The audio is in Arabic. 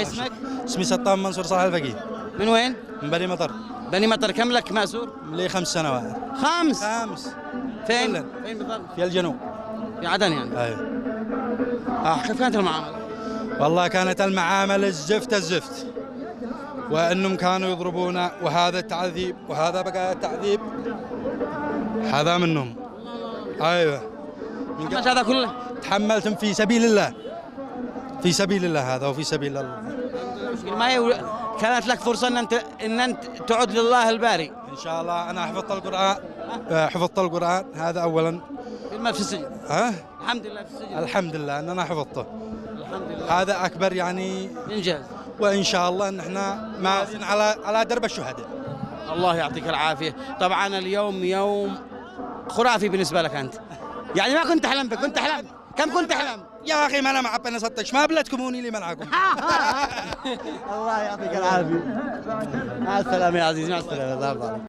اسمك؟ اسمي ستام منصور صالح الفقيه. من وين؟ من بني مطر. بني مطر. كم لك مأسور؟ لي 5 سنوات. 5. 5. فين؟ كلن. فين بالضبط؟ في الجنوب. في عدن يعني. ايوه. كيف كانت المعاملة؟ والله كانت المعاملة الزفت الزفت، وانهم كانوا يضربونا، وهذا تعذيب وهذا بقى تعذيب، هذا منهم. ايوه. تحملت هذا كله؟ تحملتم في سبيل الله، في سبيل الله هذا، وفي سبيل الله. كانت لك فرصة ان انت تعود لله الباري. ان شاء الله. انا حفظت القرآن، حفظت القرآن هذا اولا. في السجن. ها؟ الحمد لله في السجن. الحمد لله ان انا حفظته. الحمد لله. هذا اكبر يعني انجاز. وان شاء الله ان احنا ماشيين على درب الشهداء. الله يعطيك العافية. طبعا اليوم يوم خرافي بالنسبة لك انت. يعني ما كنت تحلم به، كنت تحلم كم كنت تحلم؟ يا اخي ما انا معبي صدقش، ما بلتكموني لي منعكم. الله يعطيك العافية. مع السلامة يا عزيزي، مع السلامة. الله يرضى عليك.